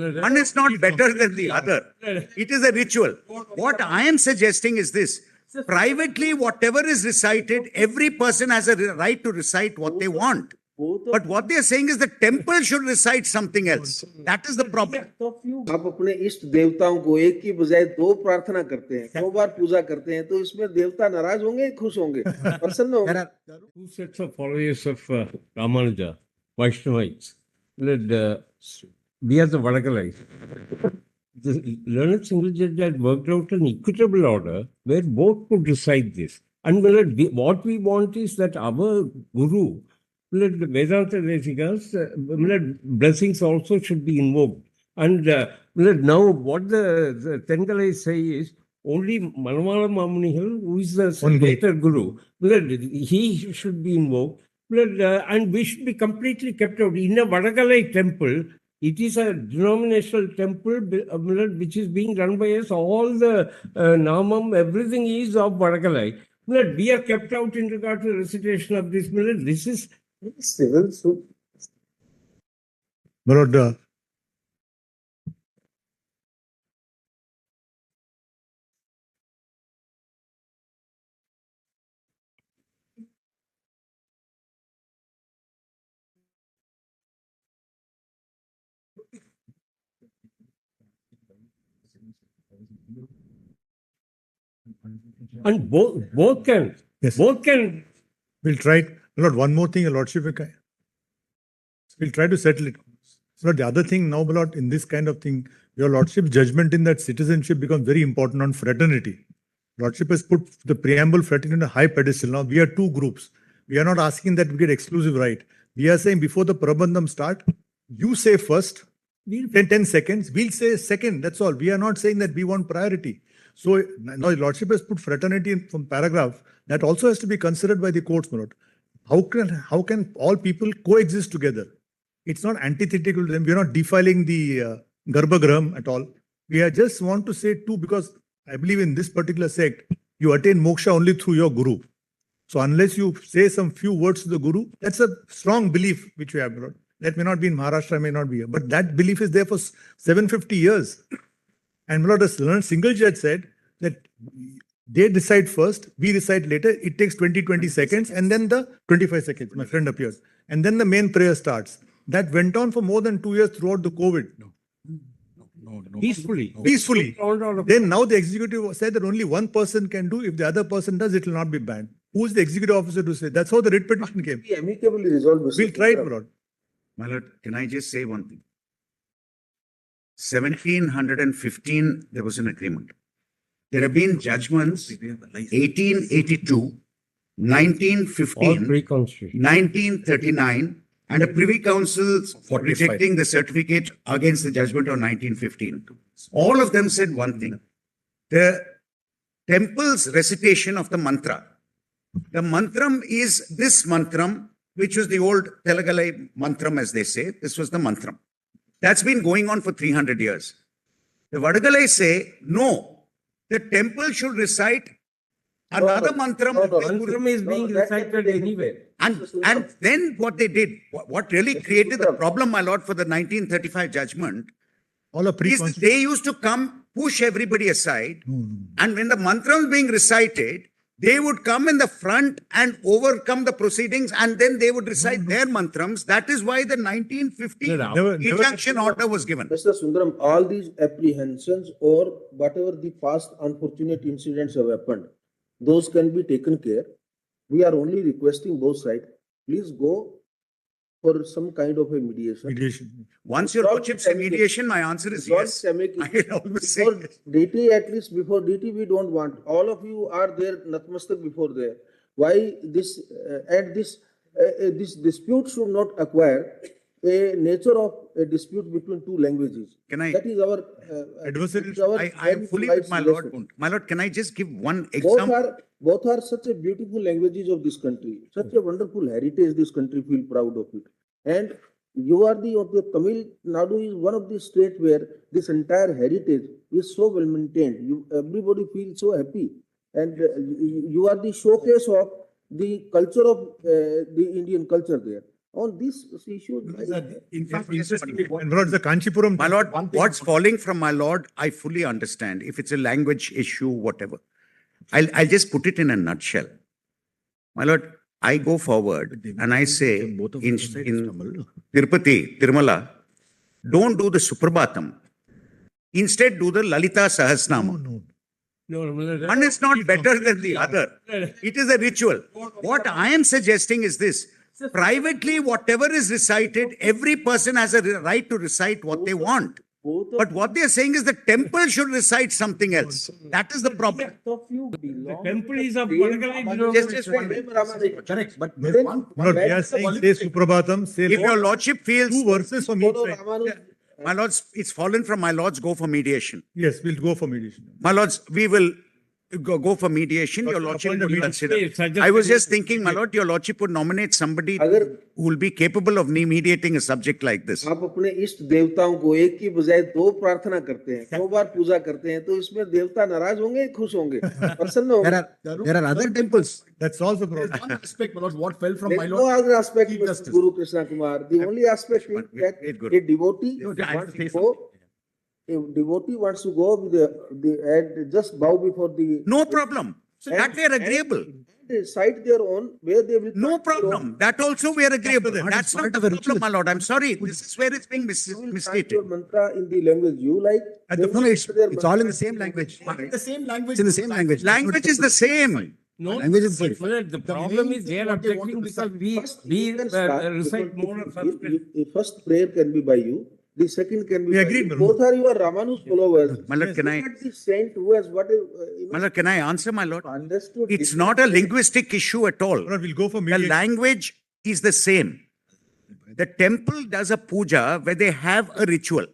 One is not better than the other. It is a ritual. What I am suggesting is this. Privately, whatever is recited, every person has a right to recite what they want. But what they are saying is the temple should recite something else. That is the problem. आप अपने इष्ट देवताओं को एक की बजाय दो प्रार्थना करते हैं, दो बार पूजा करते हैं, तो इसमें देवता नाराज होंगे, खुश होंगे, प्रसन्न होंगे? Two sets of followers of Ramanuja, Vaishnavites. We are the Vadagalais. The learned single judge had worked out an equitable order where both could recite this. And what we want is that our Guru, Vedanta Desikas, blessings also should be invoked. And now what the Tengalais say is, only Manamala Mamunigal, who is the later Guru, he should be invoked. And we should be completely kept out. In a Vadagalai temple, it is a denominational temple which is being run by us. All the Namam, everything is of Vadagalai. We are kept out in regard to recitation of this. This is civil suit. Lord, And both can. Yes. Both can. we'll try. Lord, one more thing, Your Lordship. We'll try to settle it. Lord, the other thing now, Lord, in this kind of thing, Your Lordship's judgment in that citizenship becomes very important on fraternity. Lordship has put the preamble fraternity on a high pedestal. Now we are two groups. We are not asking that we get exclusive right. We are saying before the Prabandham start, you say first, 10 seconds, we'll say second. That's all. We are not saying that we want priority. So now Lordship has put fraternity in from paragraph. That also has to be considered by the courts, my Lord. How can all people coexist together? It's not antithetical to them. We are not defiling the Garbhagraham at all. We are just want to say two, because I believe in this particular sect, you attain moksha only through your Guru. So unless you say some few words to the Guru, that's a strong belief which we have, Lord. That may not be in Maharashtra, may not be here. But that belief is there for 750 years. And Lord, a learned single judge said that they decide first, we decide later. It takes 20 seconds, and then the 25 seconds, my friend appears. And then the main prayer starts. That went on for more than 2 years throughout the COVID. No. Peacefully. Peacefully. Then now the executive said that only one person can do. If the other person does, it will not be banned. Who is the executive officer to say? That's how the writ petition came. We amicably resolve this. We'll try it, my Lord. My Lord, can I just say one thing? 1715, there was an agreement. There have been judgments 1882, All 1915, pre-constitution. 1939, and a Privy Council for rejecting the certificate against the judgment of 1915. All of them said one thing. The temple's recitation of the mantra. The mantram is this mantram, which was the old Telagalai mantram, as they say. This was the mantram. That's been going on for 300 years. The Vadagalai say, no, the temple should recite another mantram. Mantram is being recited anywhere. And then what they did, what really created the problem, my Lord, for the 1935 judgment, All are is pre-constituted. they used to come, push everybody aside, and when the mantra was being recited, they would come in the front and overcome the proceedings, and then they would recite their mantrams. That is why the 1950 Never- injunction order was given. Mr. Sundaram, all these apprehensions or whatever the past unfortunate incidents have happened, those can be taken care. We are only requesting both sides, please go for some kind of a mediation. Mediation. Once your lordship say mediation, my answer is yes. I will always say Before yes. DT, at least before DT, we don't want. All of you are there, Natmastak before there. Why this, this dispute should not acquire a nature of a dispute between two languages. Can I- That is our. Adversarial- it's our I am very fully polite with my suggestion. Lord. My Lord, can I just give one Both example? both are such a beautiful languages of this country, such a wonderful heritage. This country feel proud of it. And you are of the Tamil Nadu is one of the states where this entire heritage is so well maintained. Everybody feels so happy, and you are the showcase of the culture of the Indian culture there. on this issue. In fact, And my lord, the Kanchipuram. my lord, what's falling from my lord, I fully understand. If it's a language issue, whatever. I'll just put it in a nutshell. My lord, I go forward and I say in Tirupati, Tirumala, don't do the Suprabhatam. Instead, do the Lalita Sahasnama. No, One is not better than the other. It is a ritual. What I am suggesting is this. Privately, whatever is recited, every person has a right to recite what they want. But what they are saying is the temple should recite something else. That is the problem. the temple is of Vadagalai Just one minute. Correct, but Then- there's one. My lord, we are saying say Suprabhatam, say If your lordship feels, two verses from each Follow side. Ramanus. my lords, it's fallen from my lords, go for mediation. Yes, we'll go for mediation. My lords, we will go for mediation. Your lordship appoint a would mediator. consider. I was just thinking, my lord, your lordship would nominate somebody अगर- who will be capable of mediating a subject like this. आप अपने इष्ट देवताओं को एक की बजाय दो प्रार्थना करते हैं, 2 बार पूजा करते हैं, तो इसमें देवता नाराज होंगे, खुश होंगे, प्रसन्न होंगे. There are other temples. That solves the There's problem. one aspect, my lord, what fell from my There's no lord. other aspect, Chief Mr. Justice. Guru Krishna Kumar. The only aspect is that Wait, good. a devotee No, I have wants to to say go. A devotee wants to go with and just bow before the. No problem. That we are agreeable. Cite their own where they will. No problem. That also we are agreeable. That's not part the of a problem, ritual. my lord. I'm sorry. This is where it's being You will chant misstated. your mantra in the language you like. At the- They No, will no, it's chant their all in the mantra same language. Right. The same language. It's in the same language. Language is the same. No, Language is but different. Malad, the problem is they are what they want objecting to because recite. we You can start recite because more of if Sanskrit. the first prayer can be by you, the second can be We by agreed, you. Manu. Both are your Ramanus followers. My lord, can I, Look at the saint who has what is, my lord, can I answer, my lord? understood. It's not a linguistic issue at all. My lord, we'll go for The mediation. language is the same. The temple does a puja where they have a ritual.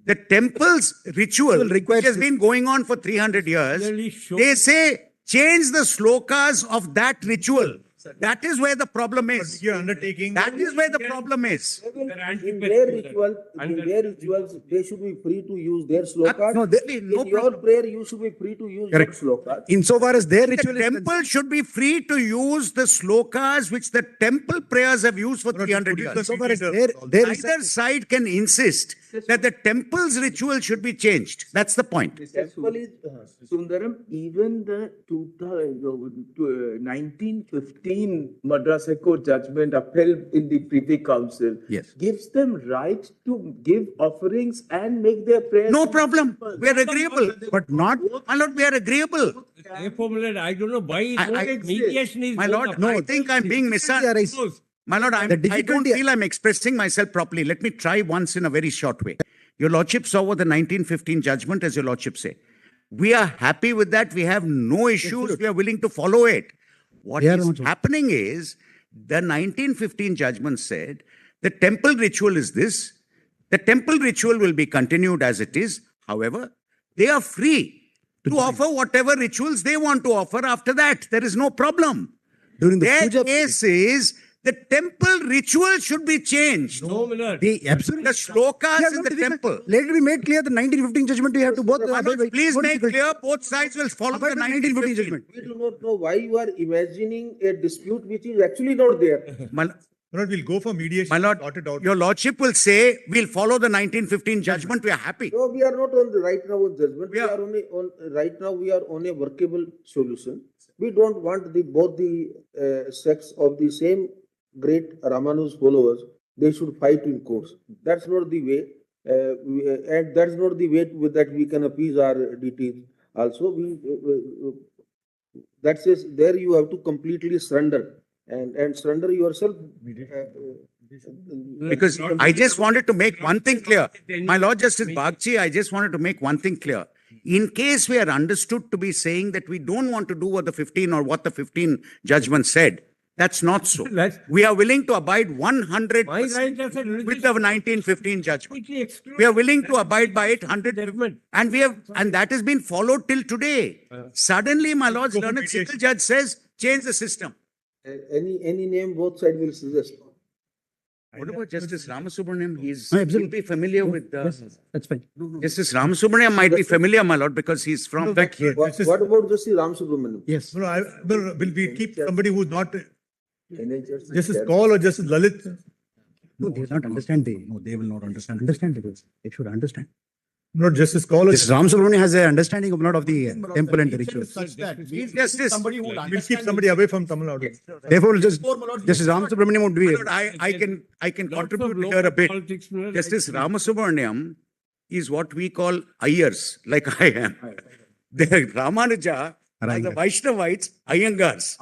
The temple's ritual, which has been going on for 300 years, Clearly show- they say change the slokas of that ritual. That is where the problem is. You're undertaking. That is where the problem is. In their rituals, they should be free to use their slokas. No, they- Absolutely, In no your problem. prayer, you should be free to use your Correct. slokas. Insofar as their The ritual is temple should be free to use the slokas which the temple prayers have used for 300 years. insofar as their Either side can insist that the temple's ritual should be changed. That's the point. Temple is, Sundaram, even the 1915 Madras High Court judgment upheld in the Privy Council Yes. gives them right to give offerings and make their prayers. No problem. We are agreeable. but not My lord, we are agreeable. Therefore, Malad, I don't know why I- mediation is. My lord, I think I'm being misunderstood. My lord, I The don't difficulty- feel I'm expressing myself properly. Let me try once in a very short way. Your lordship saw what the 1915 judgment, as your lordship say. We are happy with that. We have no issues. We are willing to follow it. What We are is not- happening is the 1915 judgment said the temple ritual is this. The temple ritual will be continued as it is. However, they are free to offer whatever rituals they want to offer after that. There is no problem. during the Their puja. case is the temple ritual should be changed. No, Malad. The absolutely. The slokas Yeah, in no, the to be fair, temple. Let it be made clear the 1915 judgment we have to both. My lord, please no make difficulty. clear both sides will follow the Abide by 1915 judgment. judgment. we do not know why you are imagining a dispute which is actually not there. My, My lord, we'll go for mediation. my lord, Sort it out. your lordship will say we'll follow the 1915 judgment. We are happy. No, we are not on the right now on judgment. We We are- are only on, right now we are on a workable solution. We don't want both the sects of the same great Ramanus followers, they should fight in courts. That's not the way, and that's not the way that we can appease our deities. Also, that says there you have to completely surrender and surrender yourself. Because I just wanted to make one thing clear. My Lord Justice Bagchi, I just wanted to make one thing clear. In case we are understood to be saying that we don't want to do what the 15 or what the 15 judgment said, that's not so. That's- We are willing to abide 100% My right as a religious with the 1915 judgment. completely exclude- We are willing to abide by it 100, Judgment. and we have, and that has been followed till today. Suddenly, my Lord's Go for learned mediation. civil judge says, change the system. Any name both sides will suggest. What about Justice Ramasubramaniam? He'll absolutely. be familiar with That's fine. Justice Ramasubramaniam might be familiar, my Lord, because he's from. What about Justice Ram Subramanian? Yes. No, will we keep somebody who's not Justice Kaul or Justice Lalit? No, they will not understand. No, they will not understand. Understand it. They should understand. Not Justice Kaul or This Ram Subramanian has an understanding of lot of the temple and the rituals. Such that Chief Justice, somebody who will we'll keep understand somebody away from Tamil Nadu. Therefore, just Ram Subramanian would be. I can Lots of contribute local here a bit. politics, Milord. Justice Ramasubramaniam is what we call Ayers, like I am. The Ramanuja are the Vaishnavites, Iyengars.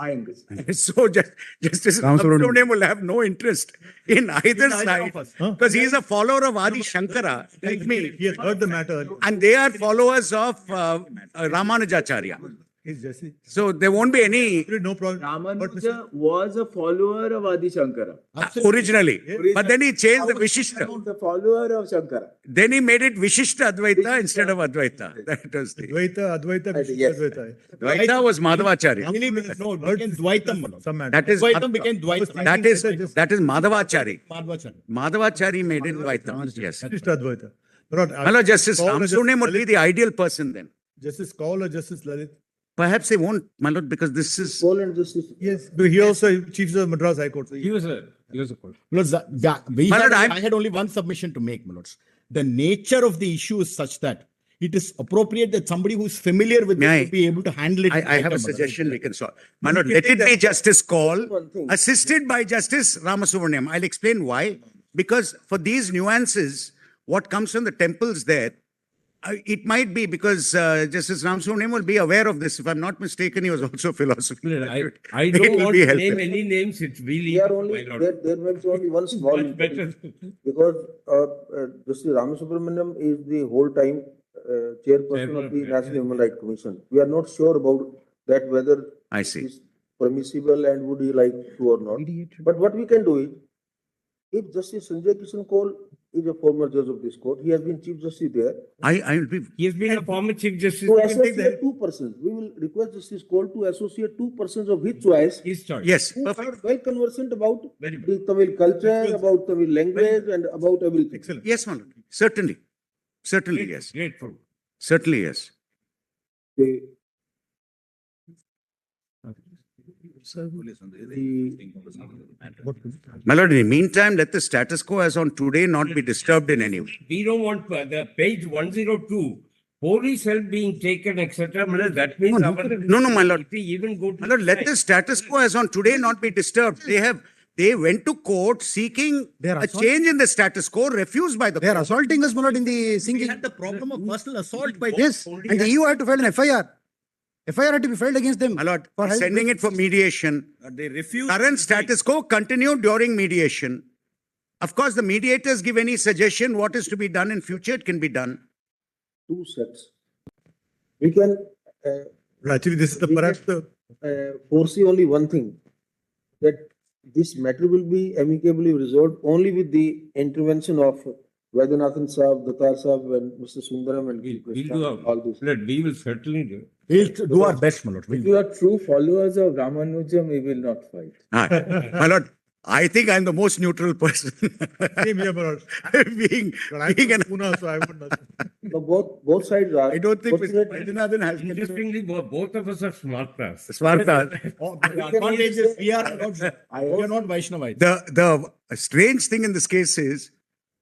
So Justice Ramasubramaniam will have no interest in either side because he is a follower of Adi Shankara, like me, He has heard the matter. and they are followers of Ramanujacharya. He's Justice. So there won't be any No problem. But Mr. Ramanuja was a follower of Adi Shankara. originally, but then he changed the Vishishta. The follower of Shankara. Then he made it Vishishta Advaita instead of Advaita. That was the Advaita, Vishnu Yes. Advaita. Advaita was Madhavacharya. No, it became Dvaitam, Milord. Some matter. That is Dvaitam became Dvaitam. that is Madhavachari. Madhvacharya. Madhavachari made it Advaita. Yes. Mr. Advaita. Lord, Hello, Justice Kaul or Ramsunem would be Lalit? the ideal person then. Justice Kaul or Justice Lalit? Perhaps he won't, my lord, because this is. Kaul and Justice. Yes, but he also Chief Justice of Madras High Court. He was a court. Milords, My lord, I had only one submission to make, Milords. The nature of the issue is such that it is appropriate that somebody who is familiar with May it I- will be able to handle it. I have a better, Milord. suggestion we can solve. My lord, let it be Justice Call, assisted by Justice Ramasubramaniam. I'll explain why. Because for these nuances, what comes from the temples there, it might be because Justice Ramasubramaniam will be aware of this. If I'm not mistaken, he was also a philosopher. Milord, I It don't will want be to helpful. name any names. It's really, They are my only, lord. there may be only one small. Much better. Because Justice Ramasubramaniam is the whole time chairperson of the National Human Rights Commission. We are not sure about that whether I see. it's permissible and would he like to or not. But what we can do is, if Justice Sanjay Kishan Kaul is a former judge of this court, he has been Chief Justice there. I will be. He has been a former Chief Justice. To He can take associate the- 2%, we will request Justice Kaul to associate 2% of his choice His choice. Yes, who perfect. are well conversant about Very the Tamil culture, about Tamil language and about everything. Excellent. Yes, my lord. Certainly. Certainly, yes. Grateful. Certainly, yes. The- My lord, in the meantime, let the status quo as on today not be disturbed in any way. We don't want the page 102, police help being taken, etc. Milord, that means No, our. No, my lord. If we even go to. My lord, let the status quo as on today not be disturbed. They went to court seeking They are a assault- change in the status quo, refused by the They are court. assaulting us, my lord, in the We singing. had the problem of personal assault by. Yes, and the EU had to file an FIR. FIR had to be filed against them. My lord, For sending it for mediation. They refused. Current status quo continued during mediation. Of course, the mediators give any suggestion what is to be done in future, it can be done. Two sets. We can Actually, this is the perhaps the foresee only one thing, that this matter will be amicably resolved only with the intervention of Vaidyanathan Saab, Datar Saab and Mr. Sundaram and We'll Krishna, do all our, this. Milord, we will certainly do. We'll do our best, Milord. If you are true followers of Ramanuja, we will not fight. My lord, I think I'm the most neutral person. same here, my lord. being, But I'm being an, from Pune, so I would not. So both sides are. I don't think fortunate- Mr. Vaidyanathan has Interestingly, both of us are smart class. Swartha. The advantage is we are not Vaishnavites. The strange thing in this case is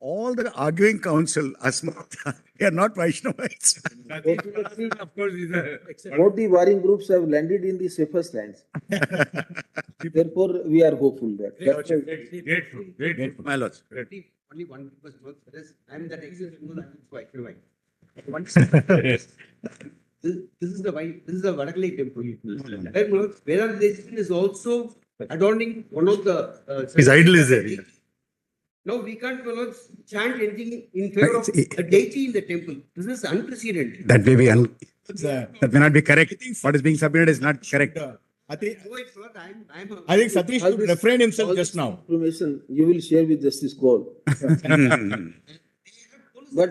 all the arguing counsel are smart. They are not Vaishnavites. Of course, is a. Both the warring groups have landed in the safest hands. Therefore, we are hopeful that. That's why- Grateful. My lords. Only one person knows, that is, I'm that ex-Hindu, I'm white. One, this is the white, this is the Vadakali temple. Right, whereas this is also adorning one of the. His idol is there. No, we can't chant anything in favor of a deity in the temple. This is unprecedented. That may be, that may not be correct. What is being submitted is not correct. I think No, it's not, I'm I think Satish all should this- refrain himself all just this now. Information you will share with Justice Kaul, but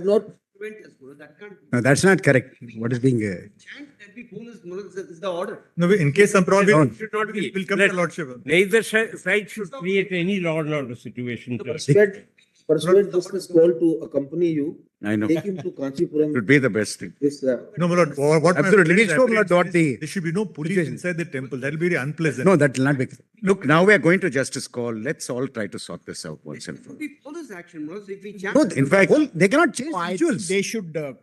not. That can't. No, that's not correct. What is being, Chant that we police, is the order. No, in case some problem, Should not be. will come to lordship. Neither side should create any law and order situation. Spread persuade Justice Cole to accompany you, I know. take him to It Kanchipuram. would be the best thing. This, No, my lord, what my Absolutely. friend We should not apprehends dot is the there should be no police situation. inside the temple. That will be very unpleasant. No, that will not be. Look, now we are going to Justice Call. Let's all try to sort this out once and for all. We follow this action, Manoj, if we chant. No, In fact, they cannot change I think rituals. they should. They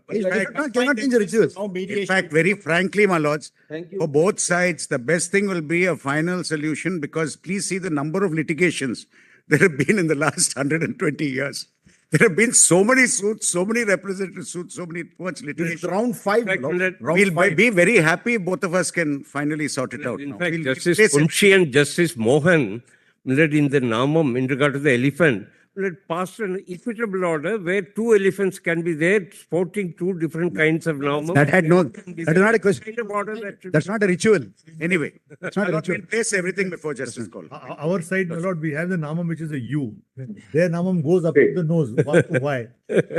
cannot change the rituals. Now in mediation. fact, very frankly, my lords, Thank you. for both sides, the best thing will be a final solution because please see the number of litigations there have been in the last 120 years. There have been so many suits, so many representative suits, so much litigation. Round five. fact, Lord. let- Round We'll five. be very happy both of us can finally sort it out In now. fact, We'll Justice replace it. Kunshi and Justice Mohan, in the Namam in regard to the elephant, passed an equitable order where two elephants can be there sporting two different kinds of Namam. That had no, that is not a question. Kind of order that should That's not a ritual. Anyway, That's not a ritual. we'll place everything before Justice Call. Our side, my lord, we have the namam which is a U. Their namam goes up to the nose. Why?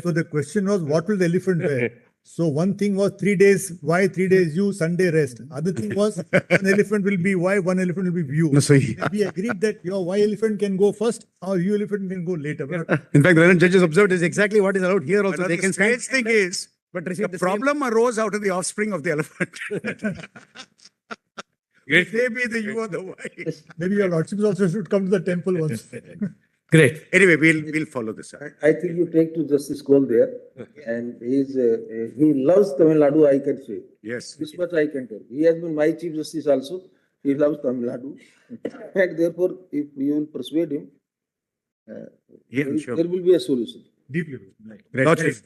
So the question was, what will the elephant wear? So one thing was 3 days Y, 3 days U, Sunday rest. Other thing was one elephant will be Y, one elephant will be U. No, so We agreed that your Y elephant can go first, or U elephant can go later. But in fact, the learned judges observed is exactly what is allowed here also. But They the can stand, strange thing is, but receive the the same. problem arose out of the offspring of the elephant. Great. They be the you or the Y. maybe your lordships also should come to the temple once. Great. Anyway, we'll follow this up. I think you take to Justice Cole there, and he loves Tamil Nadu, I can say. Yes. This much I can tell. He has been my Chief Justice also. He loves Tamil Nadu. And therefore, if you will persuade him, Yeah, sure. there will be a solution. Deeply. Lordship,